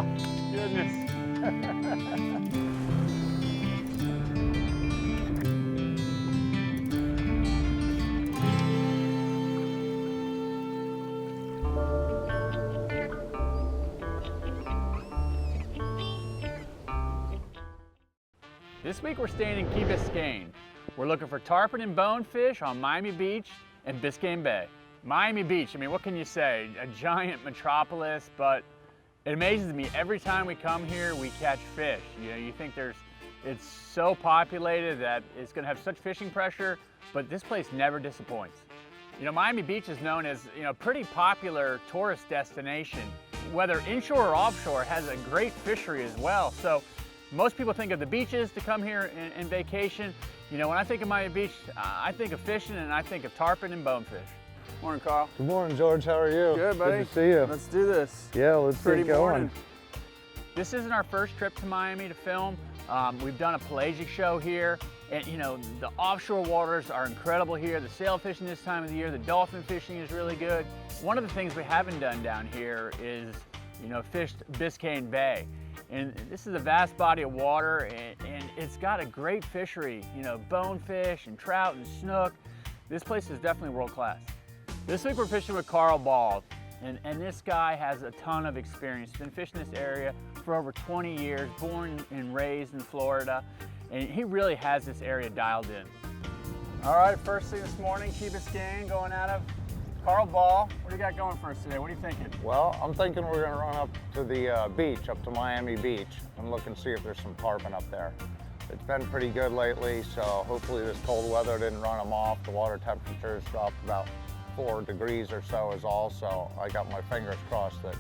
Oh, goodness. This week we're staying in Key Biscayne. We're looking for tarpon and bonefish on Miami Beach and Biscayne Bay. Miami Beach, I mean, what can you say? A giant metropolis, but it amazes me every time we come here, we catch fish. You know, you think it's so populated that it's gonna have such fishing pressure, but this place never disappoints. You know, Miami Beach is known as, you know, pretty popular tourist destination. Whether inshore or offshore, it has a great fishery as well. So most people think of the beaches to come here and vacation. You know, when I think of Miami Beach, I think of fishing and I think of tarpon and bonefish. Morning, Carl. Good morning, George. How are you? Good, buddy. Good to see you. Let's do this. Yeah, let's get going. Morning. This isn't our first trip to Miami to film. We've done a pelagic show here, and you know, the offshore waters are incredible here. The sail fishing this time of the year, the dolphin fishing is really good. One of the things we haven't done down here is, you know, fished Biscayne Bay. And this is a vast body of water, and it's got a great fishery, you know, bonefish and trout and snook. This place is definitely world class. This week we're fishing with Carl Ball, and this guy has a ton of experience. He's been fishing this area for over 20 years, born and raised in Florida, and he really has this area dialed in. All right, first thing this morning, Key Biscayne going out of Carl Ball. What do you got going for us today? What are you thinking? Well, I'm thinking we're going to run up to the beach, up to Miami Beach, and look and see if there's some tarpon up there. It's been pretty good lately, so hopefully this cold weather didn't run them off. The water temperature's dropped about 4 degrees or so is all, so I got my fingers crossed that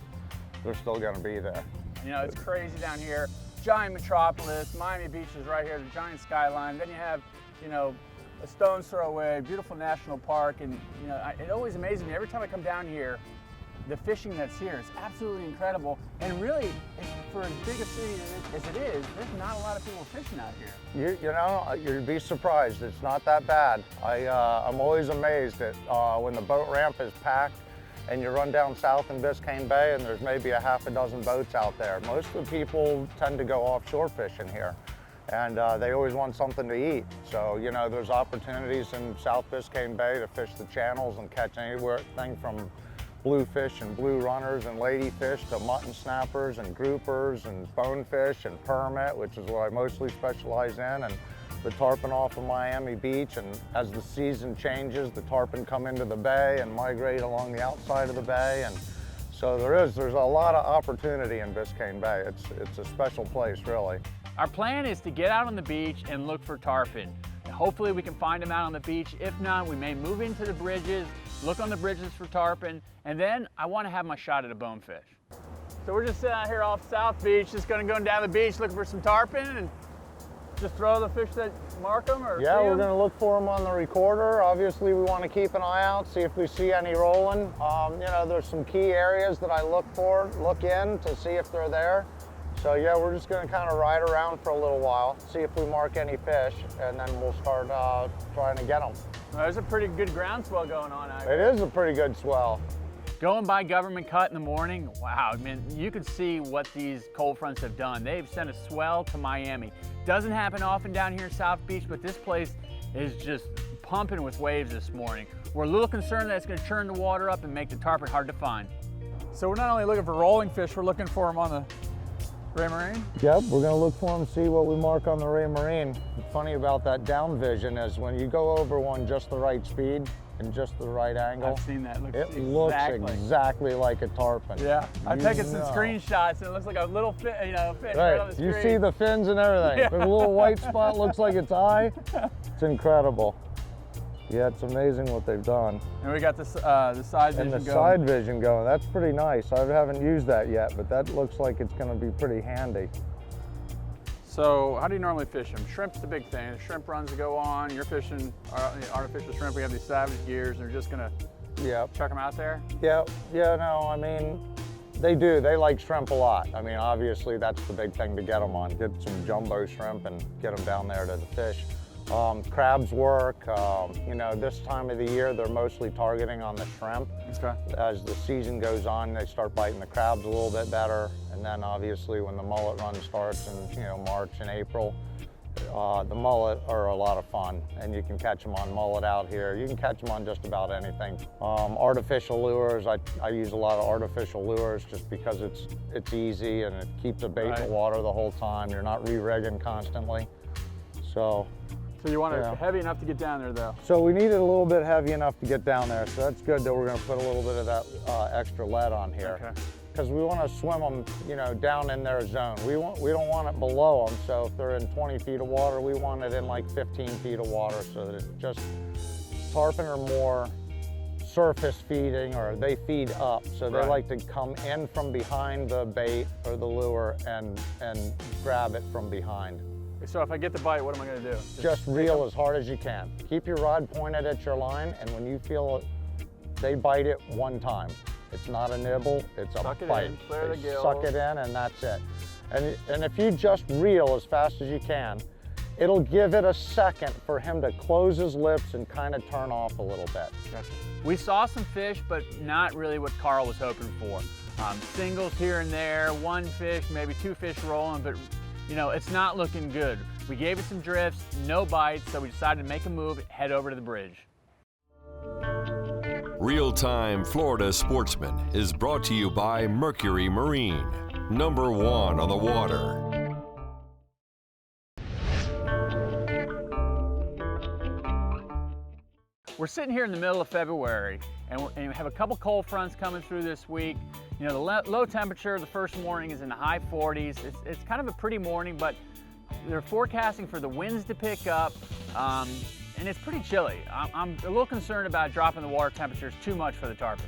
they're still going to be there. You know, it's crazy down here. Giant metropolis, Miami Beach is right here, the giant skyline. Then you have, you know, a stone's throw away, beautiful national park, and you know, it always amazes me every time I come down here. The fishing that's here is absolutely incredible, and really, for as big a city as it is, there's not a lot of people fishing out here. You know, you'd be surprised. It's not that bad. I'm always amazed at when the boat ramp is packed and you run down south in Biscayne Bay and there's maybe a half a dozen boats out there. Most of the people tend to go offshore fishing here, and they always want something to eat. So, you know, there's opportunities in South Biscayne Bay to fish the channels and catch anything from bluefish and blue runners and ladyfish to mutton snappers and groupers and bonefish and permit, which is what I mostly specialize in, and the tarpon off of Miami Beach. And as the season changes, the tarpon come into the bay and migrate along the outside of the bay. And so there's a lot of opportunity in Biscayne Bay. It's a special place, really. Our plan is to get out on the beach and look for tarpon. Hopefully we can find them out on the beach. If not, we may move into the bridges, look on the bridges for tarpon, and then I want to have my shot at a bonefish. So we're just sitting out here off South Beach, just going to go down the beach looking for some tarpon and just throw the fish that mark them, or yeah, we're them? going to look for them on the recorder. Obviously, we want to keep an eye out, see if we see any rolling. You know, there's some key areas that I look in to see if they're there. So yeah, we're just going to kind of ride around for a little while, see if we mark any fish, and then we'll start trying to get them. Well, there's a pretty good groundswell going on out here. It is a pretty good swell. Going by Government Cut in the morning, wow, I mean, you could see what these cold fronts have done. They've sent a swell to Miami. Doesn't happen often down here in South Beach, but this place is just pumping with waves this morning. We're a little concerned that it's going to churn the water up and make the tarpon hard to find. So we're not only looking for rolling fish, we're looking for them on the Ray Marine? Yep, we're going to look for them, see what we mark on the Ray Marine. What's funny about that down vision is when you go over one just the right speed and just the right angle. I've seen that. It looks exactly like a tarpon. Yeah, I've taken some screenshots and it looks like a little fish, right on the screen. You see the fins and everything. Yeah. The little white spot looks like its eye. It's incredible. Yeah, it's amazing what they've done. And we got this, the side vision going. And the side vision going. That's pretty nice. I haven't used that yet, but that looks like it's going to be pretty handy. So how do you normally fish them? Shrimp's the big thing. The shrimp runs go on. You're fishing artificial shrimp. We have these Savage gears, and they're just going to chuck them out there? Yeah, no, I mean, they do. They like shrimp a lot. I mean, obviously, that's the big thing to get them on. Get some jumbo shrimp and get them down there to the fish. Crabs work. You know, this time of the year, they're mostly targeting on the shrimp. Okay. As the season goes on, they start biting the crabs a little bit better. And then obviously when the mullet run starts in, you know, March and April, the mullet are a lot of fun, and you can catch them on mullet out here. You can catch them on just about anything. Artificial lures, I use a lot of artificial lures just because it's easy and it keeps the bait in the water the whole time. You're not re-rigging constantly. So you want it heavy enough to get down there though? So we need it a little bit heavy enough to get down there. So that's good that we're gonna put a little bit of that extra lead on here. Okay. Because we want to swim them, you know, down in their zone. We don't want it below them. So if they're in 20 feet of water, we want it in like 15 feet of water, so that it just, tarpon are more surface feeding, or they feed up. So they like to come in from behind the bait or the lure and grab it from behind. So if I get the bite, what am I going to do? Just reel as hard as you can. Keep your rod pointed at your line, and when you feel it, they bite it one time. It's not a nibble, it's a bite. Suck it in, and that's it. And if you just reel as fast as you can, it'll give it a second for him to close his lips and kind of turn off a little bit. Gotcha. We saw some fish, but not really what Carl was hoping for. Singles here and there, one fish, maybe two fish rolling, but you know, it's not looking good. We gave it some drifts, no bites, so we decided to make a move, head over to the bridge. Real-Time Florida Sportsman is brought to you by Mercury Marine, #1 on the water. We're sitting here in the middle of February, and we have a couple cold fronts coming through this week. You know, the low temperature the first morning is in the high 40s. It's kind of a pretty morning, but they're forecasting for the winds to pick up. And it's pretty chilly. I'm a little concerned about dropping the water temperatures too much for the tarpon.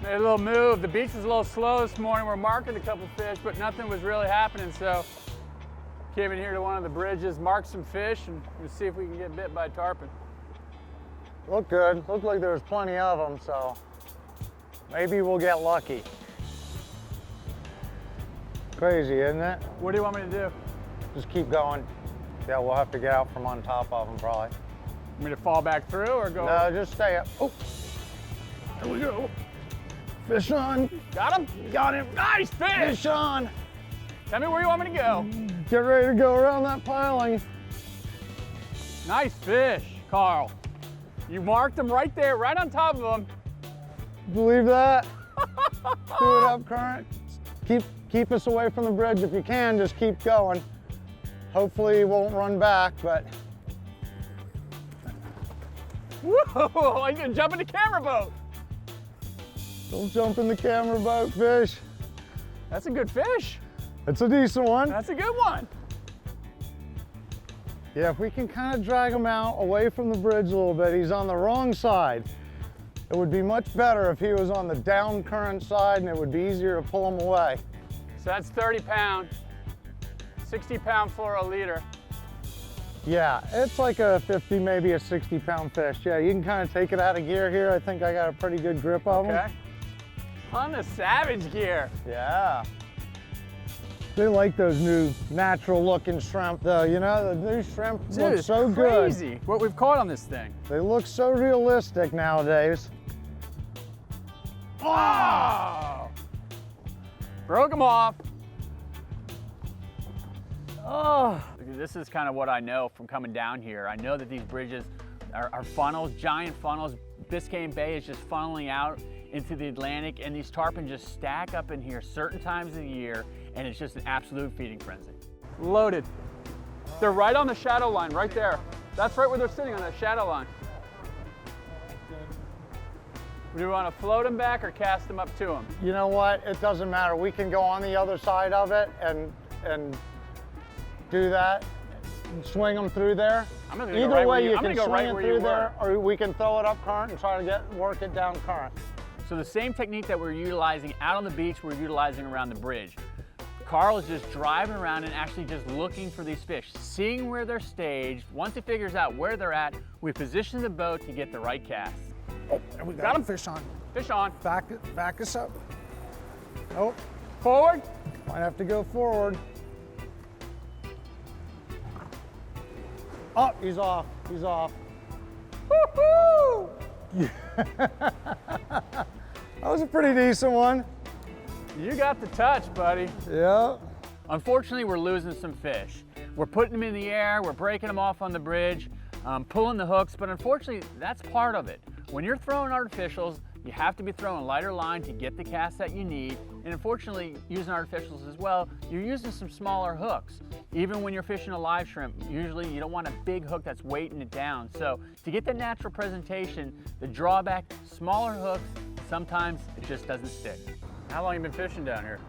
Made a little move. The beach was a little slow this morning. We're marking a couple fish, but nothing was really happening. So came in here to one of the bridges, marked some fish, and we'll see if we can get bit by a tarpon. Look good. Looked like there was plenty of them, so maybe we'll get lucky. Crazy, isn't it? What do you want me to do? Just keep going. Yeah, we'll have to get out from on top of them probably. Want me to fall back through or go? No, just stay up. Oh, there we go. Fish on. Got him? Got him. Nice fish! Fish on. Tell me where you want me to go. Get ready to go around that piling. Nice fish, Carl. You marked them right there, right on top of them. Believe that? Do it up current. Keep us away from the bridge if you can. Just keep going. Hopefully he won't run back, but. Whoa, I'm gonna jump in the camera boat. Don't jump in the camera boat, fish. That's a good fish. It's a decent one. That's a good one. Yeah, if we can kind of drag him out away from the bridge a little bit. He's on the wrong side. It would be much better if he was on the down current side, and it would be easier to pull him away. So that's 30 pound, 60 pound fluoro leader. Yeah, it's like a 50, maybe a 60 pound fish. Yeah, you can kind of take it out of gear here. I think I got a pretty good grip of him. Okay. On the Savage gear. Yeah. They like those new natural looking shrimp though, you know, the new shrimp look so good. Crazy what we've caught on this thing. They look so realistic nowadays. Oh! Broke them off. Oh, this is kind of what I know from coming down here. I know that these bridges are funnels, giant funnels. Biscayne Bay is just funneling out into the Atlantic, and these tarpon just stack up in here certain times of the year, and it's just an absolute feeding frenzy. Loaded. They're right on the shadow line, right there. That's right where they're sitting, on that shadow line. Do you want to float them back or cast them up to them? You know what? It doesn't matter. We can go on the other side of it and do that, and swing them through there. Either way, you can swing it through there, or we can throw it up current and try to work it down current. So the same technique that we're utilizing out on the beach, we're utilizing around the bridge. Carl is just driving around and actually just looking for these fish, seeing where they're staged. Once he figures out where they're at, we position the boat to get the right cast. Oh, there we got him. Fish on. Fish on. Back us up. Oh, forward. Might have to go forward. Oh, he's off. He's off. Woo-hoo! That was a pretty decent one. You got the touch, buddy. Yeah. Unfortunately, we're losing some fish. We're putting them in the air, we're breaking them off on the bridge, pulling the hooks, but unfortunately, that's part of it. When you're throwing artificials, you have to be throwing lighter line to get the cast that you need. And unfortunately, using artificials as well, you're using some smaller hooks. Even when you're fishing a live shrimp, usually you don't want a big hook that's weighting it down. So to get that natural presentation, the drawback, smaller hooks, sometimes it just doesn't stick. How long you been fishing down here?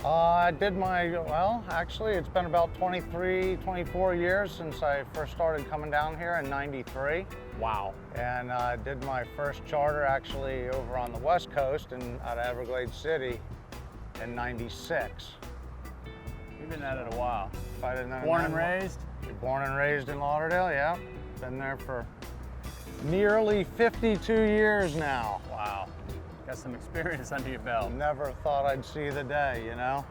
I did well, actually, it's been about 23, 24 years since I first started coming down here in '93. Wow. And I did my first charter actually over on the West Coast out of Everglades City in '96. You've been at it a while. Born and raised? Born and raised in Lauderdale, yeah. Been there for nearly 52 years now. Wow. Got some experience under your belt. Never thought I'd see the day, you know?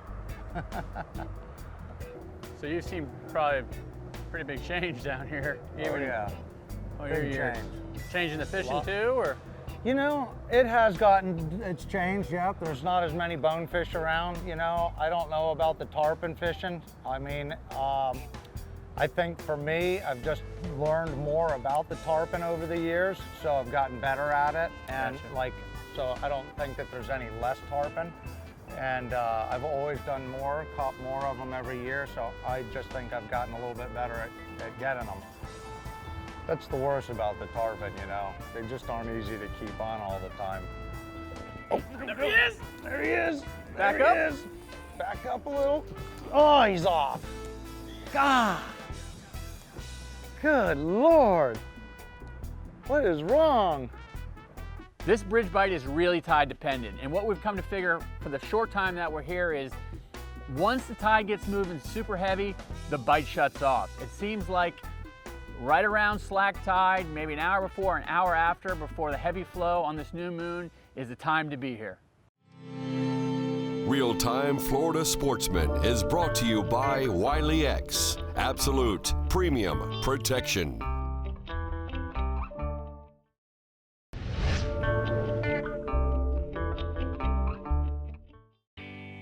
So you've seen probably a pretty big change down here. Oh yeah, Oh, your big years. change. Changing the fishing too, or? You know, it's changed, yep. There's not as many bonefish around, you know. I don't know about the tarpon fishing. I mean, I think for me, I've just learned more about the tarpon over the years, so I've gotten better at it. And Gotcha. so I don't think that there's any less tarpon. And I've always done more, caught more of them every year, so I just think I've gotten a little bit better at getting them. That's the worst about the tarpon, you know. They just aren't easy to keep on all the time. Oh, There he is! there he is. Back There up. he is. Back up a little. Oh, he's off. God. Good Lord. What is wrong? This bridge bite is really tide dependent, and what we've come to figure for the short time that we're here is once the tide gets moving super heavy, the bite shuts off. It seems like right around slack tide, maybe an hour before, an hour after, before the heavy flow on this new moon is the time to be here. Real-Time Florida Sportsman is brought to you by Wiley X, Absolute Premium Protection.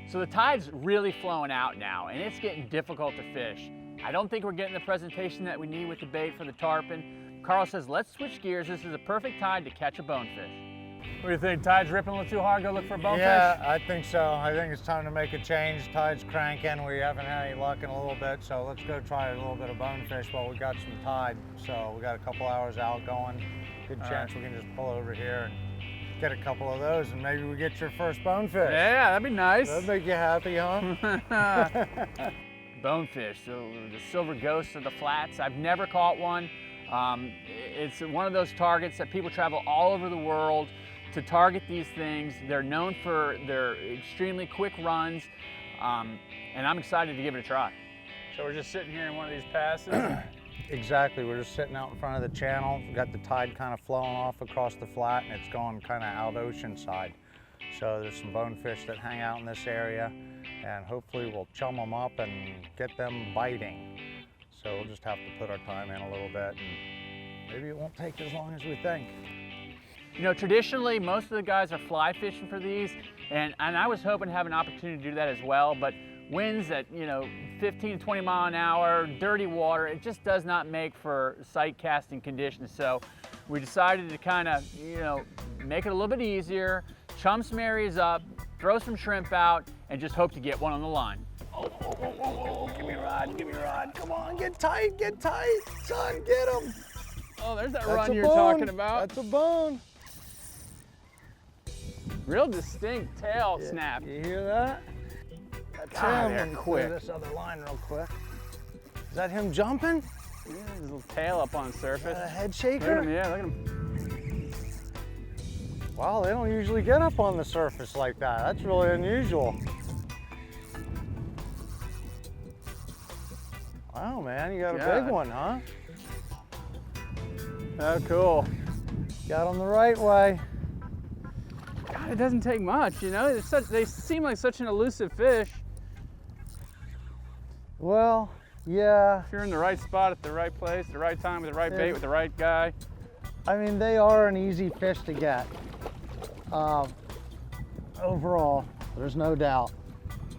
So the tide's really flowing out now, and it's getting difficult to fish. I don't think we're getting the presentation that we need with the bait for the tarpon. Carl says, let's switch gears. This is a perfect tide to catch a bonefish. What do you think? Tide's ripping a little too hard? Go look for a bonefish? Yeah, I think so. I think it's time to make a change. Tide's cranking. We haven't had any luck in a little bit, so let's go try a little bit of bonefish while we got some tide. So we got a couple hours out going. Good chance we can just pull over here and get a couple of those, and maybe we get your first bonefish. Yeah, that'd be nice. That'd make you happy, huh? Bonefish, so the silver ghosts of the flats. I've never caught one. It's one of those targets that people travel all over the world to target these things. They're known for their extremely quick runs, and I'm excited to give it a try. So we're just sitting here in one of these passes. Exactly, we're just sitting out in front of the channel. We've got the tide kind of flowing off across the flat, and it's going kind of out ocean side. So there's some bonefish that hang out in this area, and hopefully we'll chum them up and get them biting. So we'll just have to put our time in a little bit, and maybe it won't take as long as we think. You know, traditionally, most of the guys are fly fishing for these, and I was hoping to have an opportunity to do that as well, but winds at, 15 to 20 mile an hour, dirty water, it just does not make for sight casting conditions. So we decided to kind of, make it a little bit easier, chum some areas up, throw some shrimp out, and just hope to get one on the line. Oh, give me a rod, come on, get tight, son, get him. Oh, there's that That's run a you're bone. talking about. That's a bone. Real distinct tail snap. You hear that? That's God, him. they're Let me quick. clear this other line real quick. Is that him jumping? Yeah, his little tail up on the surface. A head Look shaker? at him, yeah, look at him. Wow, they don't usually get up on the surface like that. That's really unusual. Wow, man, you got a big God. one, huh? Oh, cool. Got him the right way. God, it doesn't take much, they seem like such an elusive fish. Well, Yeah, If you're in the right spot at the right place, the right time with the right bait with the right guy. I mean, they are an easy fish to get. Overall, there's no doubt.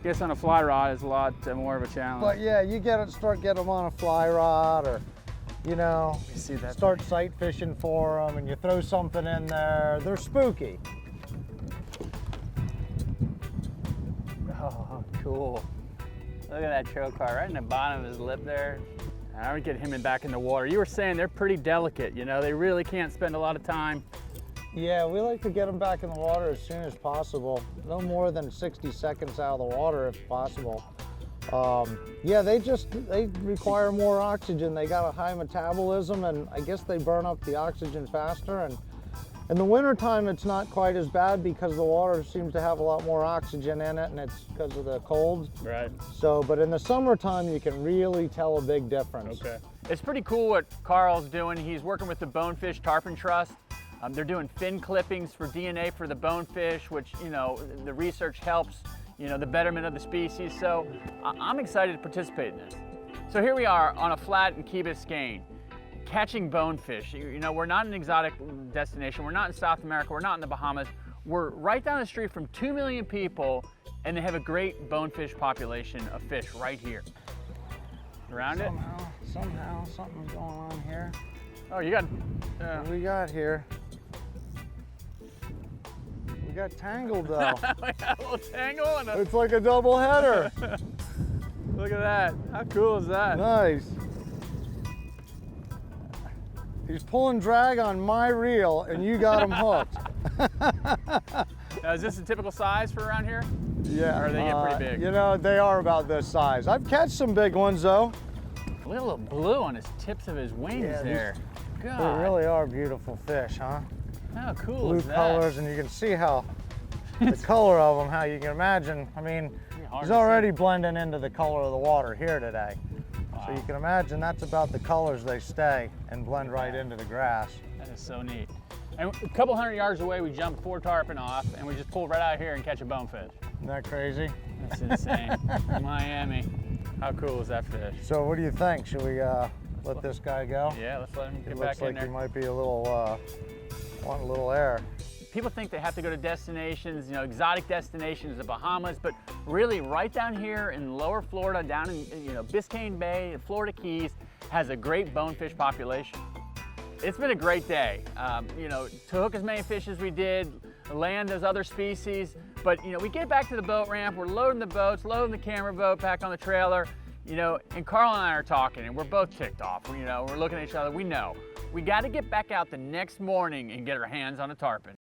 Guess on a fly rod is a lot more of a challenge. But yeah, you start getting them on a fly rod, or you know, You see that start sight fishing for them, and you throw something in there. They're spooky. Oh, cool. Look at that trocar right in the bottom of his lip there. I would get him back in the water. You were saying they're pretty delicate, you know, they really can't spend a lot of time. Yeah, we like to get them back in the water as soon as possible. No more than 60 seconds out of the water if possible. Yeah, they require more oxygen. They got a high metabolism, and I guess they burn up the oxygen faster. And in the wintertime, it's not quite as bad because the water seems to have a lot more oxygen in it, and it's because of the cold. Right. So, but in the summertime, you can really tell a big difference. Okay. It's pretty cool what Carl's doing. He's working with the Bonefish Tarpon Trust. They're doing fin clippings for DNA for the bonefish, which, you know, the research helps, you know, the betterment of the species. So I'm excited to participate in this. So here we are on a flat in Key Biscayne, catching bonefish. You know, we're not an exotic destination. We're not in South America. We're not in the Bahamas. We're right down the street from 2 million people, and they have a great bonefish population of fish right here. Around it? Somehow, something's going on here. Oh, you got, What do we got here? We got tangled though. we got a little tangle and a, It's like a double header. look at that. How cool is that? Nice. He's pulling drag on my reel and you got him hooked. Now, is this a typical size for around here? Yeah. Or they get pretty big? You know, they are about this size. I've catched some big ones though. Look at the little blue on his tips of his wings Yeah, there. They God, really are beautiful fish, huh? how cool Blue is that? colors, and you can see how the color of them, how you can imagine. I mean, hard he's to see. already blending into the color of the water here today. Wow. So you can imagine that's about the colors they stay and blend right into the grass. That is so neat. And a couple hundred yards away, we jump 4 tarpon off, and we just pull right out here and catch a bonefish. Isn't that crazy? That's insane. Miami. How cool is that fish? So what do you think? Should we let this guy go? Yeah, let's let him He get looks back in like there. he might be a little, wanting a little air. People think they have to go to destinations, you know, exotic destinations, the Bahamas, but really right down here in lower Florida, down in, you know, Biscayne Bay, the Florida Keys, has a great bonefish population. It's been a great day, you know, to hook as many fish as we did, land those other species, but, you know, we get back to the boat ramp, we're loading the boats, loading the camera boat back on the trailer, you know, and Carl and I are talking, and we're both ticked off. You know, we're looking at each other, we know. We got to get back out the next morning and get our hands on a tarpon.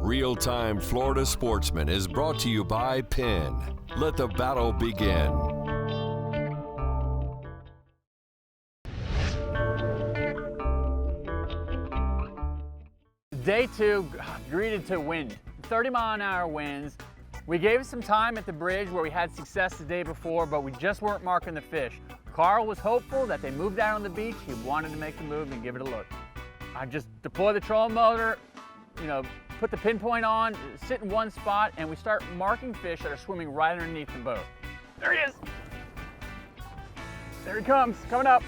Real-Time Florida Sportsman is brought to you by Penn. Let the battle begin. Day 2, greeted to wind, 30-mile-an-hour winds. We gave it some time at the bridge where we had success the day before, but we just weren't marking the fish. Carl was hopeful that they moved out on the beach. He wanted to make the move and give it a look. I just deploy the trolling motor, you know, put the pinpoint on, sit in one spot, and we start marking fish that are swimming right underneath the boat. There he is. There he comes, coming up.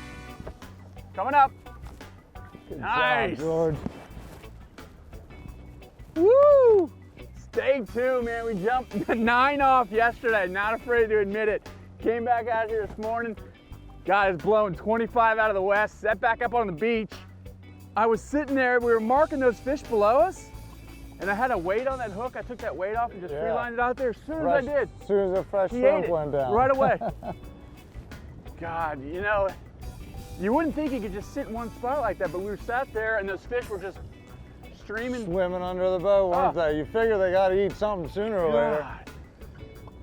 Coming up. Good Nice. job, George. Woo! Day 2, man. We jumped 9 off yesterday. Not afraid to admit it. Came back out here this morning. God, it's blowing 25 out of the west. Set back up on the beach. I was sitting there. We were marking those fish below us, and I had a weight on that hook. I took that weight off and just Yeah. free-lined it out there as soon as I did. As soon as the fresh He shrimp ate it went down. right away. God, you know, you wouldn't think you could just sit in one spot like that, but we were sat there, and those fish were just streaming. Swimming under the boat, weren't Oh. they? You figure they got to eat something sooner or later. God.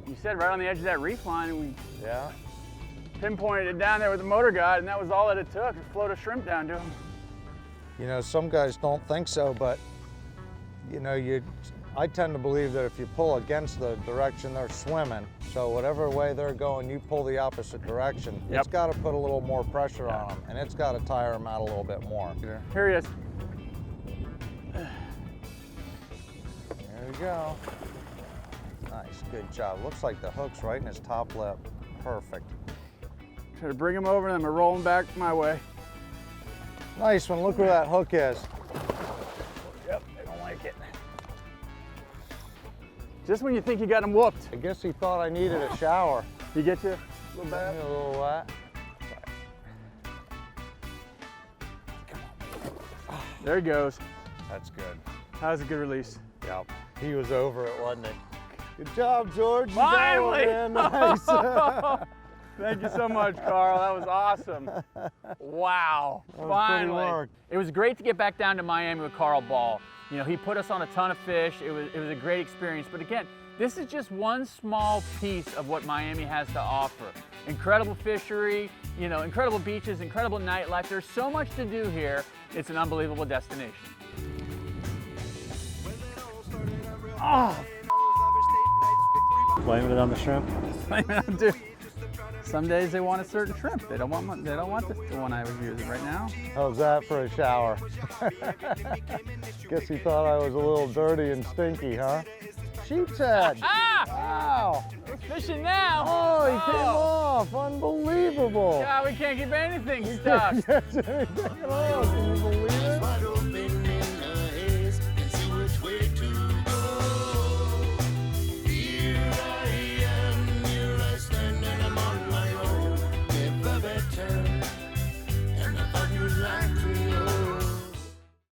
You said right on the edge of that reef line, and we Yeah. pinpointed it down there with the motor guide, and that was all that it took to float a shrimp down to him. You know, some guys don't think so, but you know, I tend to believe that if you pull against the direction they're swimming, so whatever way they're going, you pull the opposite direction. Yep. It's got to put a little more pressure on them, and it's got to tire them out a little bit more. Here he is. There we go. Nice, good job. Looks like the hook's right in his top lip. Perfect. Try to bring them over and then we're rolling back my way. Nice one. Look where that hook is. Yep, they don't like it. Just when you think you got them whooped. I guess he thought I needed a shower. You get you a little Got bit? me a little wet. There he goes. That's good. That was a good release. Yep. He was over it, wasn't he? Good job, George. You Finally! got one, man. Nice. Thank you so much, Carl. That was awesome. Wow. was Finally. pretty work. It was great to get back down to Miami with Carl Ball. You know, he put us on a ton of fish. It was a great experience. But again, this is just one small piece of what Miami has to offer. Incredible fishery, you know, incredible beaches, incredible nightlife. There's so much to do here. It's an unbelievable destination. Oh, Blaming it on the shrimp. dude. Some days they want a certain shrimp. They don't want the one I was using right now. How's that for a shower? Guess he thought I was a little dirty and stinky, huh? Sheep's head. Ah! Wow. We're fishing now. Oh, he came off. Unbelievable. God, we can't keep anything stuck. Yes, anything at all. Can you believe